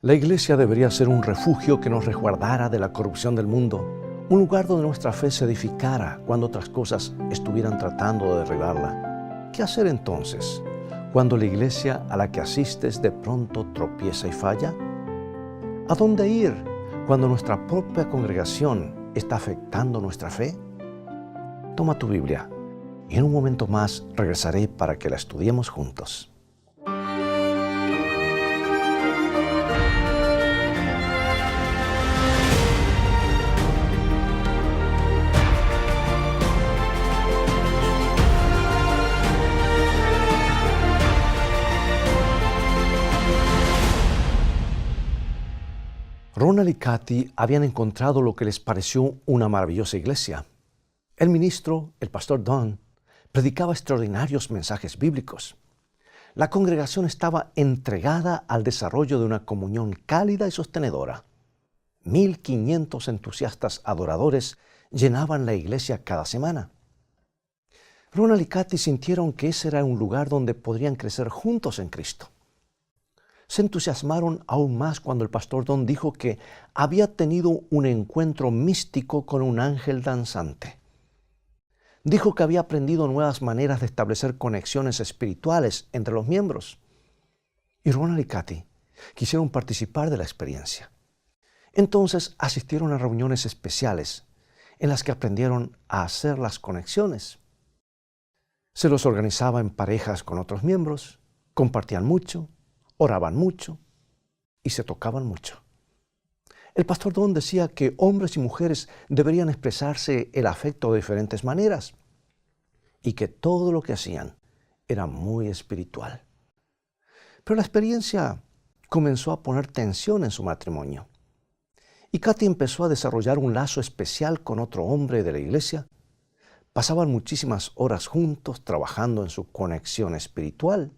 La iglesia debería ser un refugio que nos resguardara de la corrupción del mundo, un lugar donde nuestra fe se edificara cuando otras cosas estuvieran tratando de derribarla. ¿Qué hacer entonces cuando la iglesia a la que asistes de pronto tropieza y falla? ¿A dónde ir cuando nuestra propia congregación está afectando nuestra fe? Toma tu Biblia y en un momento más regresaré para que la estudiemos juntos. Ronald y Kathy habían encontrado lo que les pareció una maravillosa iglesia. El ministro, el pastor Don, predicaba extraordinarios mensajes bíblicos. La congregación estaba entregada al desarrollo de una comunión cálida y sostenedora. 1,500 entusiastas adoradores llenaban la iglesia cada semana. Ronald y Kathy sintieron que ese era un lugar donde podrían crecer juntos en Cristo. Se entusiasmaron aún más cuando el pastor Don dijo que había tenido un encuentro místico con un ángel danzante. Dijo que había aprendido nuevas maneras de establecer conexiones espirituales entre los miembros. Y Ronald y Kathy quisieron participar de la experiencia. Entonces asistieron a reuniones especiales en las que aprendieron a hacer las conexiones. Se los organizaba en parejas con otros miembros, compartían mucho, oraban mucho y se tocaban mucho. El pastor Don decía que hombres y mujeres deberían expresarse el afecto de diferentes maneras y que todo lo que hacían era muy espiritual. Pero la experiencia comenzó a poner tensión en su matrimonio y Kathy empezó a desarrollar un lazo especial con otro hombre de la iglesia. Pasaban muchísimas horas juntos trabajando en su conexión espiritual.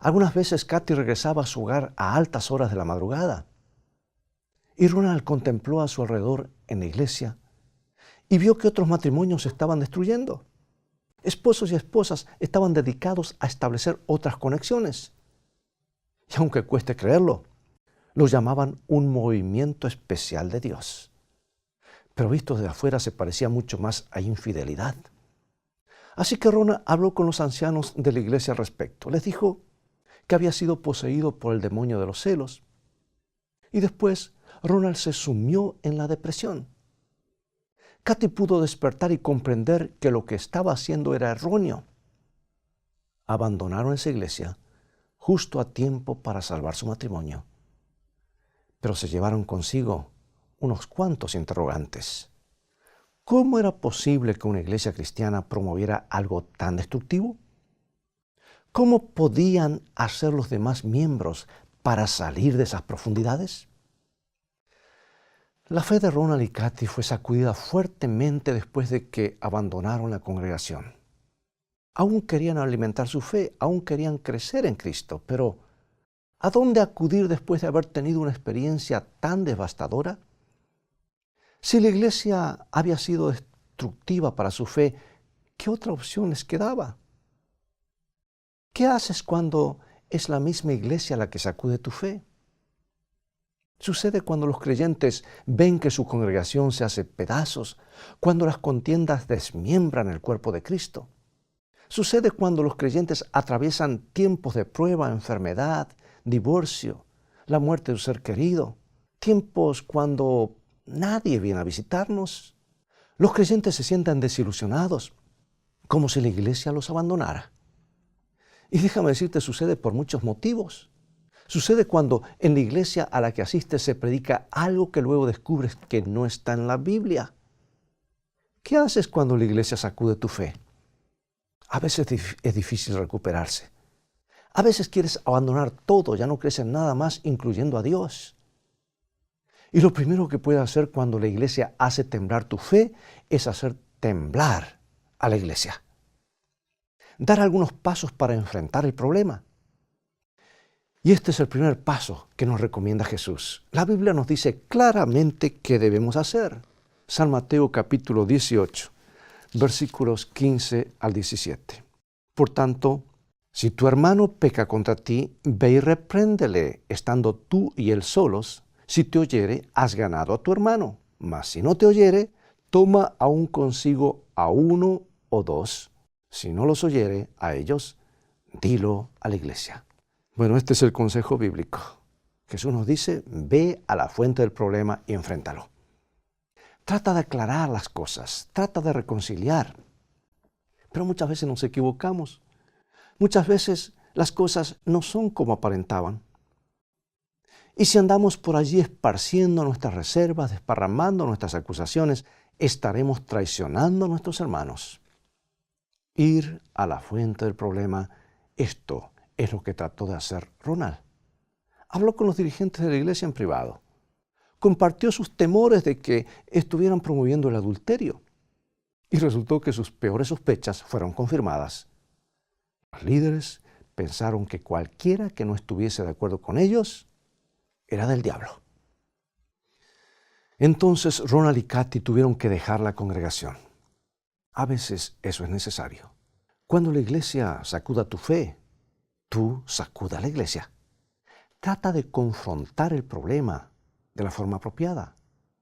Algunas veces Kathy regresaba a su hogar a altas horas de la madrugada. Y Ronald contempló a su alrededor en la iglesia y vio que otros matrimonios se estaban destruyendo. Esposos y esposas estaban dedicados a establecer otras conexiones. Y aunque cueste creerlo, los llamaban un movimiento especial de Dios. Pero visto desde afuera se parecía mucho más a infidelidad. Así que Ronald habló con los ancianos de la iglesia al respecto. Les dijo que había sido poseído por el demonio de los celos. Y después Ronald se sumió en la depresión. Kathy pudo despertar y comprender que lo que estaba haciendo era erróneo. Abandonaron esa iglesia justo a tiempo para salvar su matrimonio. Pero se llevaron consigo unos cuantos interrogantes. ¿Cómo era posible que una iglesia cristiana promoviera algo tan destructivo? ¿Cómo podían hacer los demás miembros para salir de esas profundidades? La fe de Ronald y Kathy fue sacudida fuertemente después de que abandonaron la congregación. Aún querían alimentar su fe, aún querían crecer en Cristo, pero ¿a dónde acudir después de haber tenido una experiencia tan devastadora? Si la iglesia había sido destructiva para su fe, ¿qué otra opción les quedaba? ¿Qué haces cuando es la misma iglesia la que sacude tu fe? Sucede cuando los creyentes ven que su congregación se hace pedazos, cuando las contiendas desmiembran el cuerpo de Cristo. Sucede cuando los creyentes atraviesan tiempos de prueba, enfermedad, divorcio, la muerte de un ser querido, tiempos cuando nadie viene a visitarnos. Los creyentes se sientan desilusionados, como si la iglesia los abandonara. Y déjame decirte, sucede por muchos motivos. Sucede cuando en la iglesia a la que asistes se predica algo que luego descubres que no está en la Biblia. ¿Qué haces cuando la iglesia sacude tu fe? A veces es difícil recuperarse. A veces quieres abandonar todo, ya no crees en nada más, incluyendo a Dios. Y lo primero que puedes hacer cuando la iglesia hace temblar tu fe es hacer temblar a la iglesia. Dar algunos pasos para enfrentar el problema. Y este es el primer paso que nos recomienda Jesús. La Biblia nos dice claramente qué debemos hacer. San Mateo capítulo 18, versículos 15 al 17. Por tanto, Si tu hermano peca contra ti, ve y repréndele, estando tú y él solos. Si te oyere, has ganado a tu hermano. Mas si no te oyere, toma aún consigo a uno o dos. Si no los oyere a ellos, dilo a la iglesia. Bueno, este es el consejo bíblico. Jesús nos dice, ve a la fuente del problema y enfréntalo. Trata de aclarar las cosas, trata de reconciliar. Pero muchas veces nos equivocamos. Muchas veces las cosas no son como aparentaban. Y si andamos por allí esparciendo nuestras reservas, desparramando nuestras acusaciones, estaremos traicionando a nuestros hermanos. Ir a la fuente del problema, esto es lo que trató de hacer Ronald. Habló con los dirigentes de la iglesia en privado. Compartió sus temores de que estuvieran promoviendo el adulterio. Y resultó que sus peores sospechas fueron confirmadas. Los líderes pensaron que cualquiera que no estuviese de acuerdo con ellos era del diablo. Entonces Ronald y Kathy tuvieron que dejar la congregación. A veces eso es necesario. Cuando la iglesia sacuda tu fe, tú sacuda a la iglesia. Trata de confrontar el problema de la forma apropiada,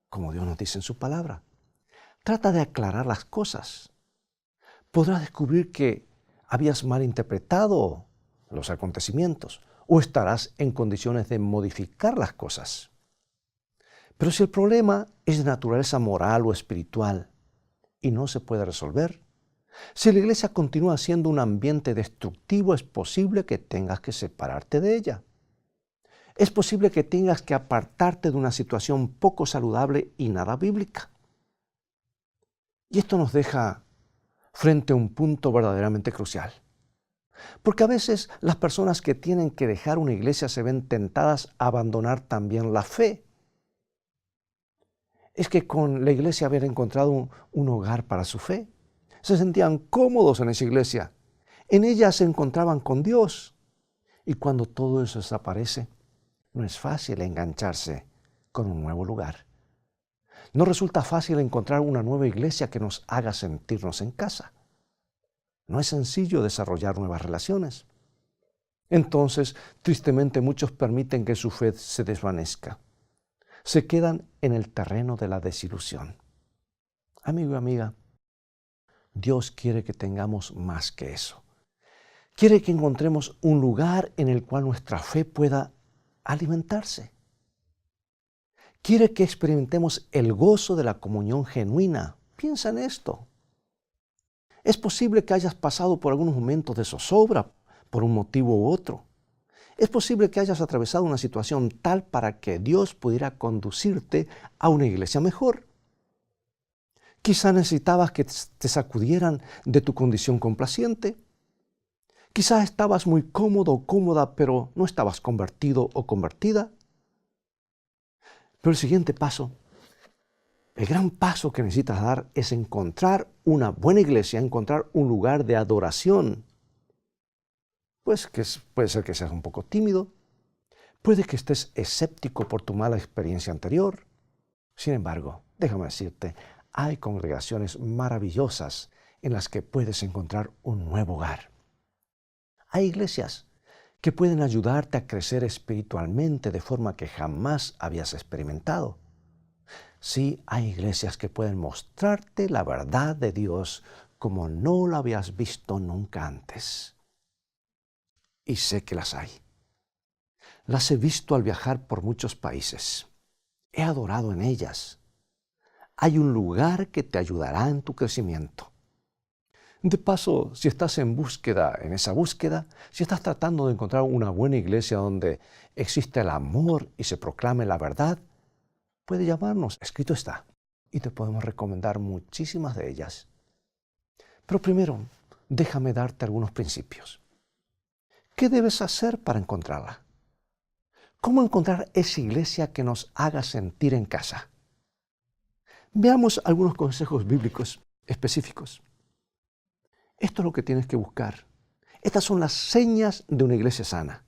como Dios nos dice en su palabra. Trata de aclarar las cosas. Podrás descubrir que habías malinterpretado los acontecimientos o estarás en condiciones de modificar las cosas. Pero si el problema es de naturaleza moral o espiritual y no se puede resolver, si la iglesia continúa siendo un ambiente destructivo, es posible que tengas que separarte de ella. Es posible que tengas que apartarte de una situación poco saludable y nada bíblica. Y esto nos deja frente a un punto verdaderamente crucial. Porque a veces las personas que tienen que dejar una iglesia se ven tentadas a abandonar también la fe. Es que con la iglesia habían encontrado un hogar para su fe. Se sentían cómodos en esa iglesia. En ella se encontraban con Dios. Y cuando todo eso desaparece, no es fácil engancharse con un nuevo lugar. No resulta fácil encontrar una nueva iglesia que nos haga sentirnos en casa. No es sencillo desarrollar nuevas relaciones. Entonces, tristemente, muchos permiten que su fe se desvanezca. Se quedan en el terreno de la desilusión. Amigo y amiga, Dios quiere que tengamos más que eso. Quiere que encontremos un lugar en el cual nuestra fe pueda alimentarse. Quiere que experimentemos el gozo de la comunión genuina. Piensa en esto. Es posible que hayas pasado por algunos momentos de zozobra por un motivo u otro. Es posible que hayas atravesado una situación tal para que Dios pudiera conducirte a una iglesia mejor. Quizá necesitabas que te sacudieran de tu condición complaciente. Quizá estabas muy cómodo o cómoda, pero no estabas convertido o convertida. Pero el siguiente paso, el gran paso que necesitas dar es encontrar una buena iglesia, encontrar un lugar de adoración. Pues que puede ser que seas un poco tímido, puede que estés escéptico por tu mala experiencia anterior. Sin embargo, déjame decirte, hay congregaciones maravillosas en las que puedes encontrar un nuevo hogar. Hay iglesias que pueden ayudarte a crecer espiritualmente de forma que jamás habías experimentado. Sí, hay iglesias que pueden mostrarte la verdad de Dios como no la habías visto nunca antes. Y sé que las hay. Las he visto al viajar por muchos países. He adorado en ellas. Hay un lugar que te ayudará en tu crecimiento. De paso, si estás en esa búsqueda, si estás tratando de encontrar una buena iglesia donde existe el amor y se proclame la verdad, puede llamarnos, escrito está, y te podemos recomendar muchísimas de ellas. Pero primero, déjame darte algunos principios. ¿Qué debes hacer para encontrarla? ¿Cómo encontrar esa iglesia que nos haga sentir en casa? Veamos algunos consejos bíblicos específicos. Esto es lo que tienes que buscar. Estas son las señas de una iglesia sana.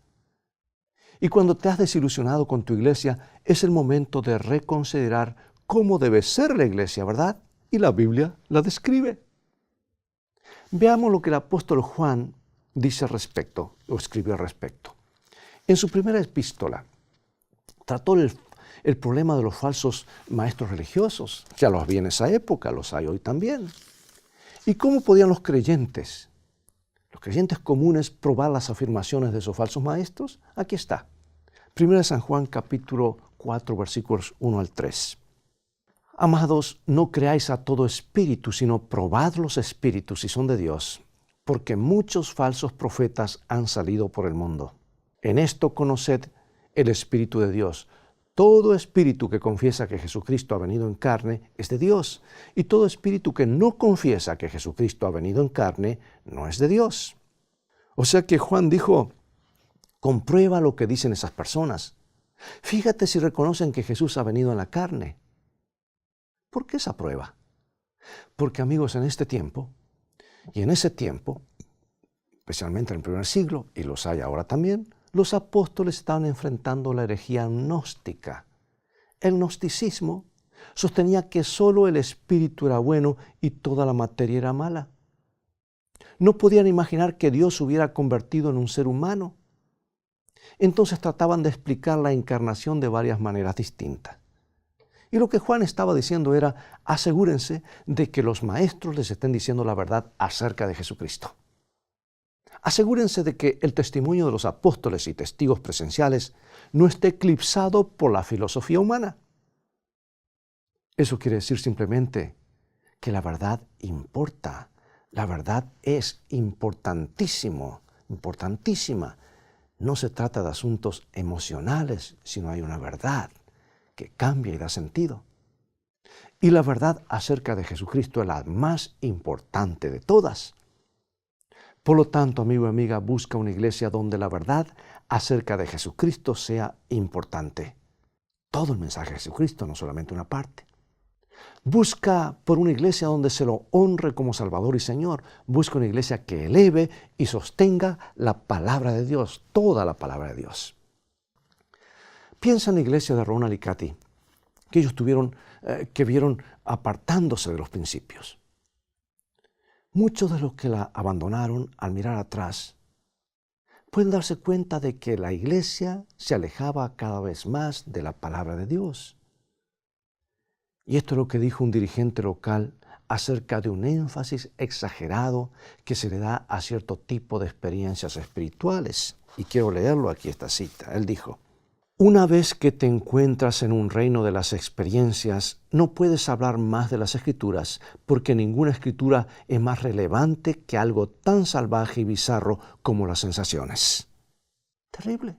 Y cuando te has desilusionado con tu iglesia, es el momento de reconsiderar cómo debe ser la iglesia, ¿verdad? Y la Biblia la describe. Veamos lo que el apóstol Juan dice al respecto, o escribió al respecto. En su primera epístola, trató el problema de los falsos maestros religiosos. Ya los había en esa época, los hay hoy también. ¿Y cómo podían los creyentes comunes, probar las afirmaciones de esos falsos maestros? Aquí está. 1 San Juan capítulo 4, versículos 1 al 3. Amados, no creáis a todo espíritu, sino probad los espíritus si son de Dios, porque muchos falsos profetas han salido por el mundo. En esto conoced el Espíritu de Dios. Todo espíritu que confiesa que Jesucristo ha venido en carne es de Dios, y todo espíritu que no confiesa que Jesucristo ha venido en carne no es de Dios. O sea que Juan dijo, comprueba lo que dicen esas personas. Fíjate si reconocen que Jesús ha venido en la carne. ¿Por qué esa prueba? Porque, amigos, en este tiempo, y en ese tiempo, especialmente en el primer siglo, y los hay ahora también, los apóstoles estaban enfrentando la herejía gnóstica. El gnosticismo sostenía que solo el espíritu era bueno y toda la materia era mala. No podían imaginar que Dios se hubiera convertido en un ser humano. Entonces trataban de explicar la encarnación de varias maneras distintas. Y lo que Juan estaba diciendo era, asegúrense de que los maestros les estén diciendo la verdad acerca de Jesucristo. Asegúrense de que el testimonio de los apóstoles y testigos presenciales no esté eclipsado por la filosofía humana. Eso quiere decir simplemente que la verdad importa. La verdad es importantísima. No se trata de asuntos emocionales, sino hay una verdad que cambia y da sentido. Y la verdad acerca de Jesucristo es la más importante de todas. Por lo tanto, amigo y amiga, busca una iglesia donde la verdad acerca de Jesucristo sea importante. Todo el mensaje de Jesucristo, no solamente una parte. Busca por una iglesia donde se lo honre como Salvador y Señor. Busca una iglesia que eleve y sostenga la palabra de Dios, toda la palabra de Dios. Piensa en la iglesia de Ronald y Cathy, que ellos que vieron apartándose de los principios. Muchos de los que la abandonaron al mirar atrás pueden darse cuenta de que la iglesia se alejaba cada vez más de la palabra de Dios. Y esto es lo que dijo un dirigente local acerca de un énfasis exagerado que se le da a cierto tipo de experiencias espirituales. Y quiero leerlo aquí, esta cita. Él dijo, una vez que te encuentras en un reino de las experiencias, no puedes hablar más de las Escrituras, porque ninguna Escritura es más relevante que algo tan salvaje y bizarro como las sensaciones. Terrible.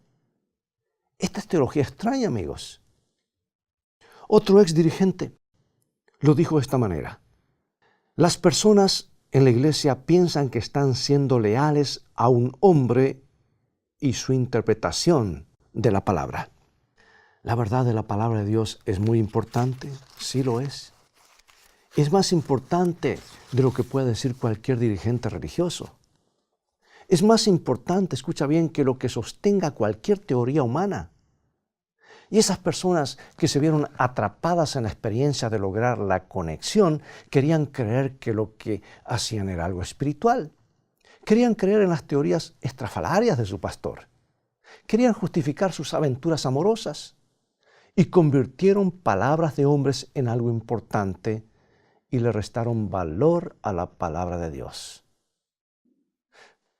Esta es teología extraña, amigos. Otro ex dirigente lo dijo de esta manera. Las personas en la iglesia piensan que están siendo leales a un hombre y su interpretación de la palabra. La verdad de la palabra de Dios es muy importante, sí lo es. Es más importante de lo que puede decir cualquier dirigente religioso. Es más importante, escucha bien, que lo que sostenga cualquier teoría humana. Y esas personas que se vieron atrapadas en la experiencia de lograr la conexión, querían creer que lo que hacían era algo espiritual. Querían creer en las teorías estrafalarias de su pastor. Querían justificar sus aventuras amorosas y convirtieron palabras de hombres en algo importante y le restaron valor a la palabra de Dios.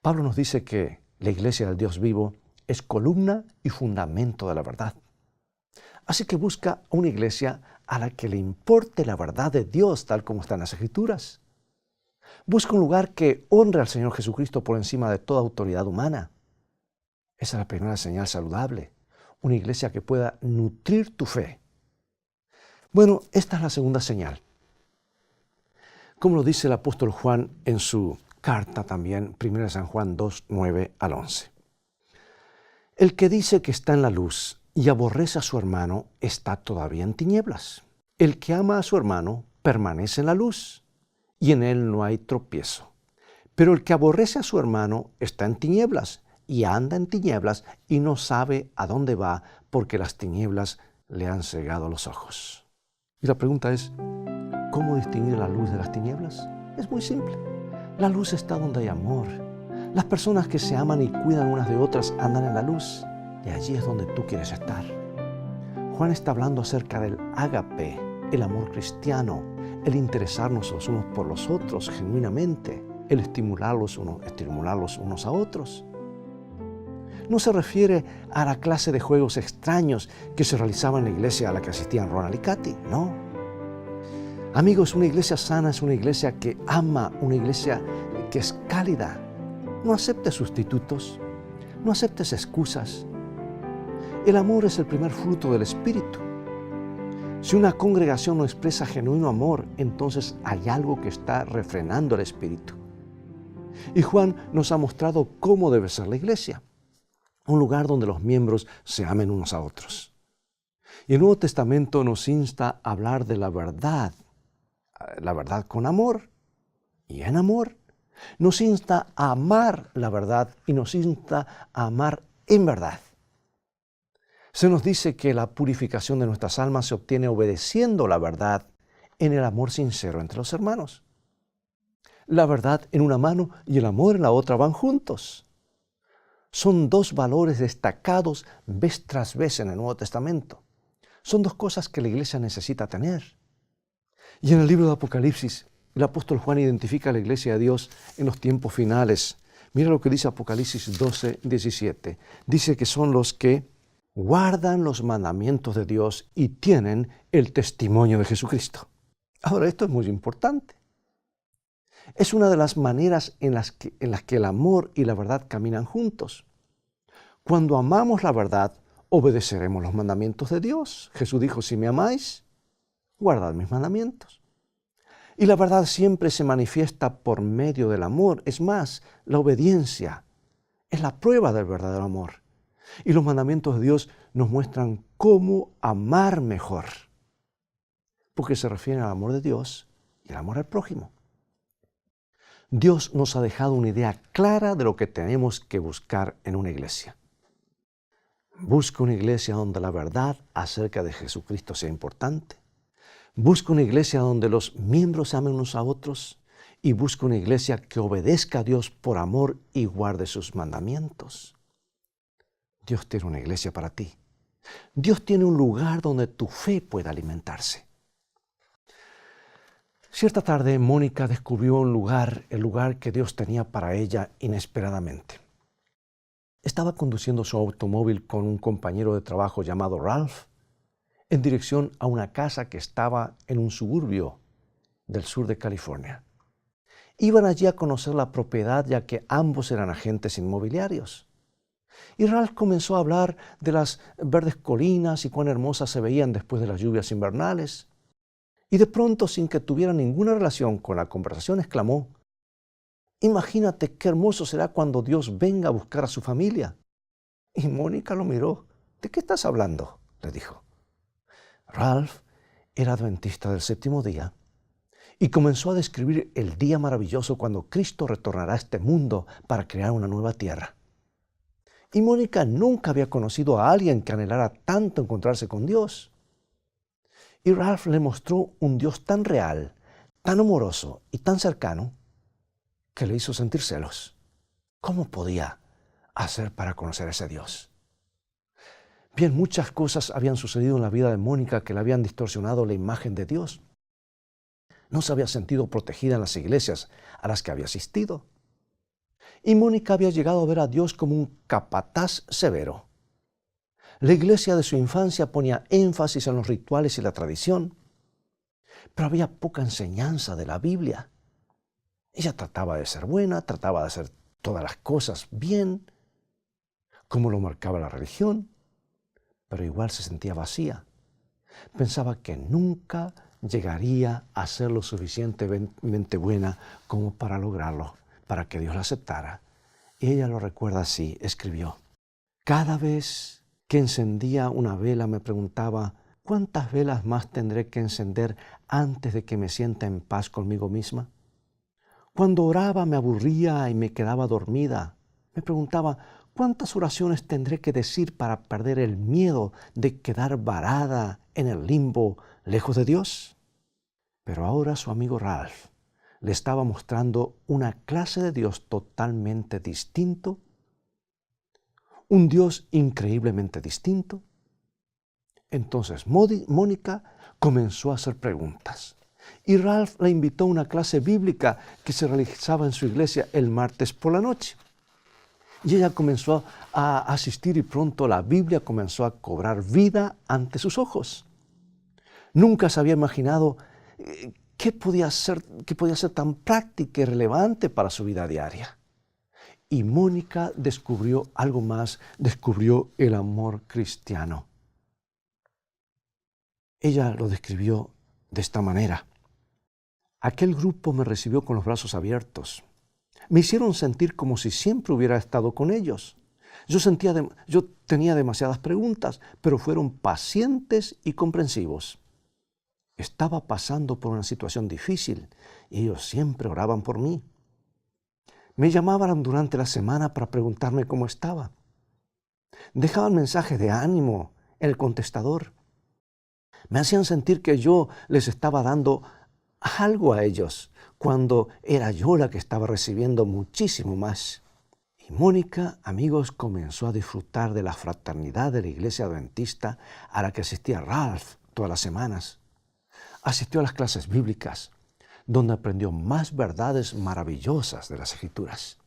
Pablo nos dice que la iglesia del Dios vivo es columna y fundamento de la verdad. Así que busca una iglesia a la que le importe la verdad de Dios tal como está en las Escrituras. Busca un lugar que honre al Señor Jesucristo por encima de toda autoridad humana. Esa es la primera señal saludable. Una iglesia que pueda nutrir tu fe. Bueno, esta es la segunda señal. Como lo dice el apóstol Juan en su carta también, 1 San Juan 2, 9 al 11. El que dice que está en la luz y aborrece a su hermano está todavía en tinieblas. El que ama a su hermano permanece en la luz y en él no hay tropiezo. Pero el que aborrece a su hermano está en tinieblas y anda en tinieblas y no sabe a dónde va porque las tinieblas le han cegado los ojos. Y la pregunta es, ¿cómo distinguir la luz de las tinieblas? Es muy simple. La luz está donde hay amor. Las personas que se aman y cuidan unas de otras andan en la luz, y allí es donde tú quieres estar. Juan está hablando acerca del ágape, el amor cristiano, el interesarnos los unos por los otros genuinamente, el estimularlos unos a otros. No se refiere a la clase de juegos extraños que se realizaban en la iglesia a la que asistían Ronald y Katy, no. Amigos, una iglesia sana es una iglesia que ama, una iglesia que es cálida. No aceptes sustitutos, no aceptes excusas. El amor es el primer fruto del Espíritu. Si una congregación no expresa genuino amor, entonces hay algo que está refrenando el Espíritu. Y Juan nos ha mostrado cómo debe ser la iglesia. Un lugar donde los miembros se amen unos a otros. Y el Nuevo Testamento nos insta a hablar de la verdad con amor y en amor. Nos insta a amar la verdad y nos insta a amar en verdad. Se nos dice que la purificación de nuestras almas se obtiene obedeciendo la verdad en el amor sincero entre los hermanos. La verdad en una mano y el amor en la otra van juntos. Son dos valores destacados vez tras vez en el Nuevo Testamento. Son dos cosas que la iglesia necesita tener. Y en el libro de Apocalipsis, el apóstol Juan identifica a la iglesia de Dios en los tiempos finales. Mira lo que dice Apocalipsis 12:17. Dice que son los que guardan los mandamientos de Dios y tienen el testimonio de Jesucristo. Ahora, esto es muy importante. Es una de las maneras en las que el amor y la verdad caminan juntos. Cuando amamos la verdad, obedeceremos los mandamientos de Dios. Jesús dijo, si me amáis, guardad mis mandamientos. Y la verdad siempre se manifiesta por medio del amor. Es más, la obediencia es la prueba del verdadero amor. Y los mandamientos de Dios nos muestran cómo amar mejor, porque se refieren al amor de Dios y al amor al prójimo. Dios nos ha dejado una idea clara de lo que tenemos que buscar en una iglesia. Busca una iglesia donde la verdad acerca de Jesucristo sea importante. Busca una iglesia donde los miembros se amen unos a otros. Y busca una iglesia que obedezca a Dios por amor y guarde sus mandamientos. Dios tiene una iglesia para ti. Dios tiene un lugar donde tu fe pueda alimentarse. Cierta tarde, Mónica descubrió el lugar que Dios tenía para ella inesperadamente. Estaba conduciendo su automóvil con un compañero de trabajo llamado Ralph en dirección a una casa que estaba en un suburbio del sur de California. Iban allí a conocer la propiedad ya que ambos eran agentes inmobiliarios. Y Ralph comenzó a hablar de las verdes colinas y cuán hermosas se veían después de las lluvias invernales. Y de pronto, sin que tuviera ninguna relación con la conversación, exclamó, imagínate qué hermoso será cuando Dios venga a buscar a su familia. Y Mónica lo miró. ¿De qué estás hablando?, le dijo. Ralph era adventista del séptimo día y comenzó a describir el día maravilloso cuando Cristo retornará a este mundo para crear una nueva tierra. Y Mónica nunca había conocido a alguien que anhelara tanto encontrarse con Dios. Y Ralph le mostró un Dios tan real, tan amoroso y tan cercano que le hizo sentir celos. ¿Cómo podía hacer para conocer a ese Dios? Bien, muchas cosas habían sucedido en la vida de Mónica que le habían distorsionado la imagen de Dios. No se había sentido protegida en las iglesias a las que había asistido. Y Mónica había llegado a ver a Dios como un capataz severo. La iglesia de su infancia ponía énfasis en los rituales y la tradición, pero había poca enseñanza de la Biblia. Ella trataba de ser buena, trataba de hacer todas las cosas bien, como lo marcaba la religión, pero igual se sentía vacía. Pensaba que nunca llegaría a ser lo suficientemente buena como para lograrlo, para que Dios la aceptara. Y ella lo recuerda así, escribió, cada vez que encendía una vela me preguntaba, ¿cuántas velas más tendré que encender antes de que me sienta en paz conmigo misma? Cuando oraba me aburría y me quedaba dormida. Me preguntaba, ¿cuántas oraciones tendré que decir para perder el miedo de quedar varada en el limbo lejos de Dios? Pero ahora su amigo Ralph le estaba mostrando una clase de Dios totalmente distinto, un Dios increíblemente distinto. Entonces Mónica comenzó a hacer preguntas y Ralph la invitó a una clase bíblica que se realizaba en su iglesia el martes por la noche. Y ella comenzó a asistir y pronto la Biblia comenzó a cobrar vida ante sus ojos. Nunca se había imaginado qué podía ser tan práctica y relevante para su vida diaria. Y Mónica descubrió algo más, descubrió el amor cristiano. Ella lo describió de esta manera. Aquel grupo me recibió con los brazos abiertos. Me hicieron sentir como si siempre hubiera estado con ellos. Yo tenía demasiadas preguntas, pero fueron pacientes y comprensivos. Estaba pasando por una situación difícil y ellos siempre oraban por mí. Me llamaban durante la semana para preguntarme cómo estaba. Dejaban mensajes de ánimo en el contestador. Me hacían sentir que yo les estaba dando algo a ellos, cuando era yo la que estaba recibiendo muchísimo más. Y Mónica, amigos, comenzó a disfrutar de la fraternidad de la iglesia adventista a la que asistía Ralph todas las semanas. Asistió a las clases bíblicas, donde aprendió más verdades maravillosas de las Escrituras.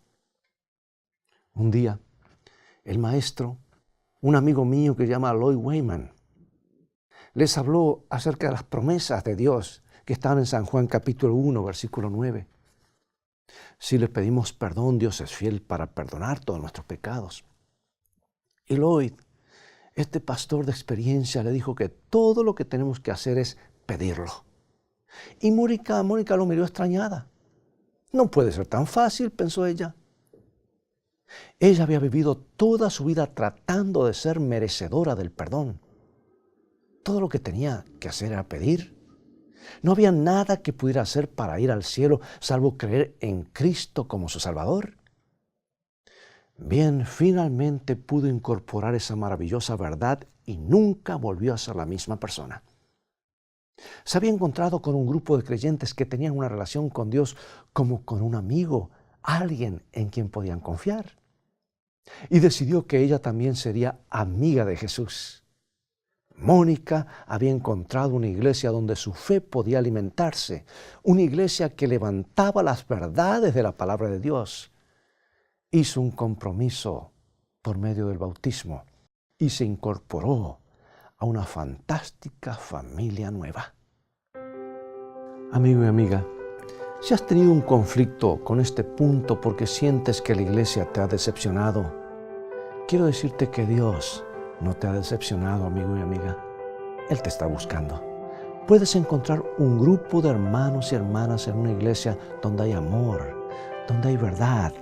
Un día, el maestro, un amigo mío que se llama Lloyd Wayman, les habló acerca de las promesas de Dios que están en San Juan capítulo 1, versículo 9. Si le pedimos perdón, Dios es fiel para perdonar todos nuestros pecados. Y Lloyd, este pastor de experiencia, le dijo que todo lo que tenemos que hacer es pedirlo. Y Mónica lo miró extrañada. No puede ser tan fácil, pensó ella. Ella había vivido toda su vida tratando de ser merecedora del perdón. Todo lo que tenía que hacer era pedir. No había nada que pudiera hacer para ir al cielo, salvo creer en Cristo como su Salvador. Bien, finalmente pudo incorporar esa maravillosa verdad y nunca volvió a ser la misma persona. Se había encontrado con un grupo de creyentes que tenían una relación con Dios como con un amigo, alguien en quien podían confiar. Y decidió que ella también sería amiga de Jesús. Mónica había encontrado una iglesia donde su fe podía alimentarse, una iglesia que levantaba las verdades de la palabra de Dios. Hizo un compromiso por medio del bautismo y se incorporó a una fantástica familia nueva. Amigo y amiga, si has tenido un conflicto con este punto porque sientes que la iglesia te ha decepcionado, quiero decirte que Dios no te ha decepcionado, amigo y amiga. Él te está buscando. Puedes encontrar un grupo de hermanos y hermanas en una iglesia donde hay amor, donde hay verdad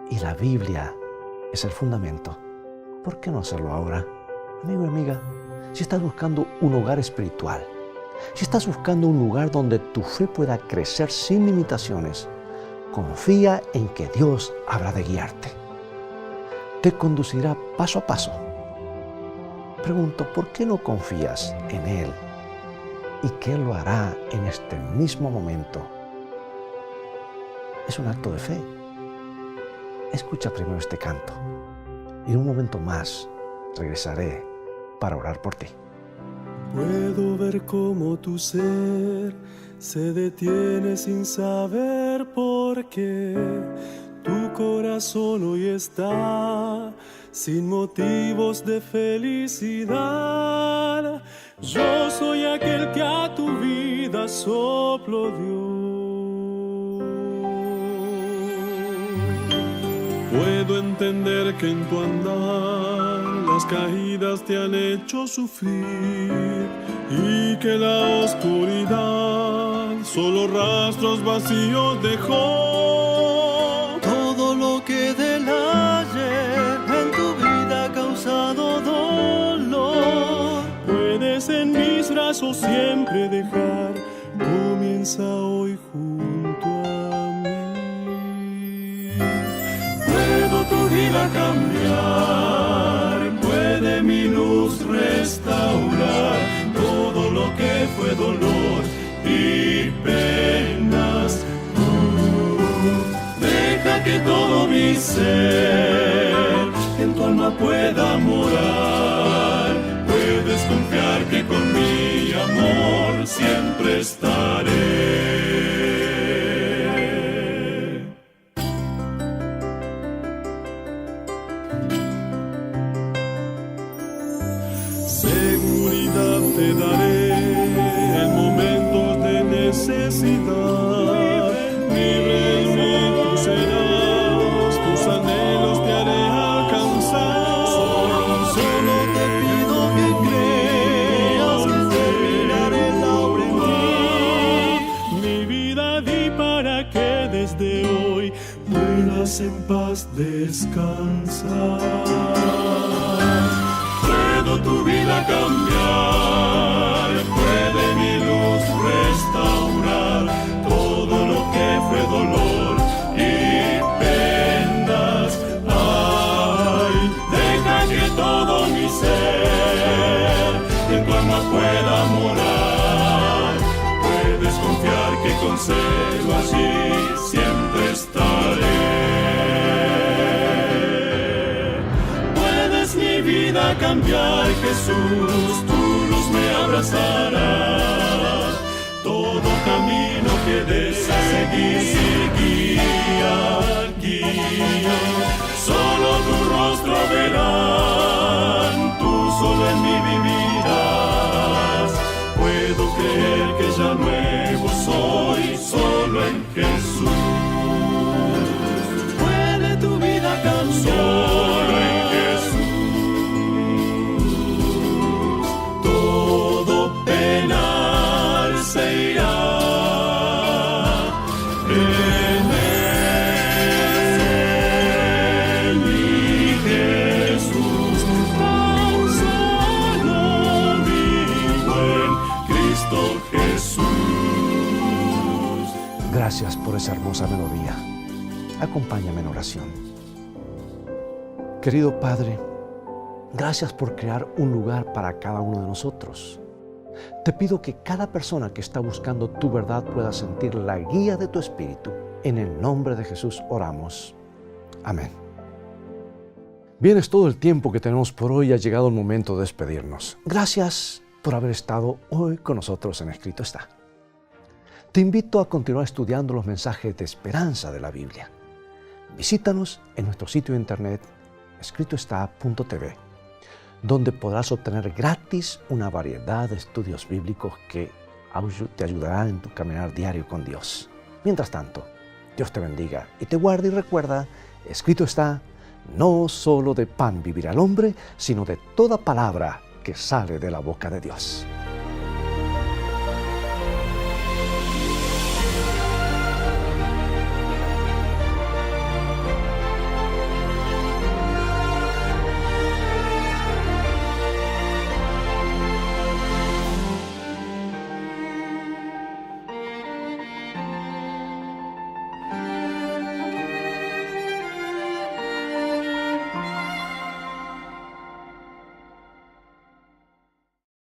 y la Biblia es el fundamento. ¿Por qué no hacerlo ahora? Amigo y amiga, si estás buscando un hogar espiritual, si estás buscando un lugar donde tu fe pueda crecer sin limitaciones, confía en que Dios habrá de guiarte. Te conducirá paso a paso. Pregunto, ¿por qué no confías en Él? Y que Él lo hará en este mismo momento. Es un acto de fe. Escucha primero este canto y en un momento más regresaré para orar por ti. Puedo ver cómo tu ser se detiene sin saber por qué. Tu corazón hoy está sin motivos de felicidad. Yo soy aquel que a tu vida soplo dio. Puedo entender que en tu andar las caídas te han hecho sufrir y que la oscuridad solo rastros vacíos dejó. Todo lo que del ayer en tu vida ha causado dolor, puedes en mis brazos siempre dejar. Comienza hoy junto a mí. Puedo tu vida cambiar, puede mi luz restaurar todo lo que fue dolor y penas. ser, en tu alma pueda morar. Puedes confiar que con mi amor siempre estaré. Seguridad te daré en momentos de necesidad. Libre en mí tú serás, tus anhelos te haré alcanzar. Solo te pido que creas que terminaré la obra en ti. Mi vida di para que desde hoy puedas en paz descansar. Puedo tu vida cambiar, puede mi luz restaurar todo lo que fue dolor y penas. Ay, deja que todo mi ser en tu alma pueda morar. Puedes confiar que concedo allí siempre estaré. Mi vida cambiar, Jesús, tu luz me abrazará. Todo camino que desees seguir, guía, solo tu rostro verán, tú solo en mí vivirás. Puedo creer que ya nuevo soy, solo en Jesús. Puede tu vida cambiar. Gracias por esa hermosa melodía. Acompáñame en oración. Querido Padre, gracias por crear un lugar para cada uno de nosotros. Te pido que cada persona que está buscando tu verdad pueda sentir la guía de tu Espíritu. En el nombre de Jesús oramos. Amén. Bien, es todo el tiempo que tenemos por hoy. Ha llegado el momento de despedirnos. Gracias por haber estado hoy con nosotros en Escrito Está. Te invito a continuar estudiando los mensajes de esperanza de la Biblia. Visítanos en nuestro sitio de internet escritoestá.tv, donde podrás obtener gratis una variedad de estudios bíblicos que te ayudarán en tu caminar diario con Dios. Mientras tanto, Dios te bendiga y te guarde, y recuerda, escrito está, no solo de pan vivirá el hombre, sino de toda palabra que sale de la boca de Dios.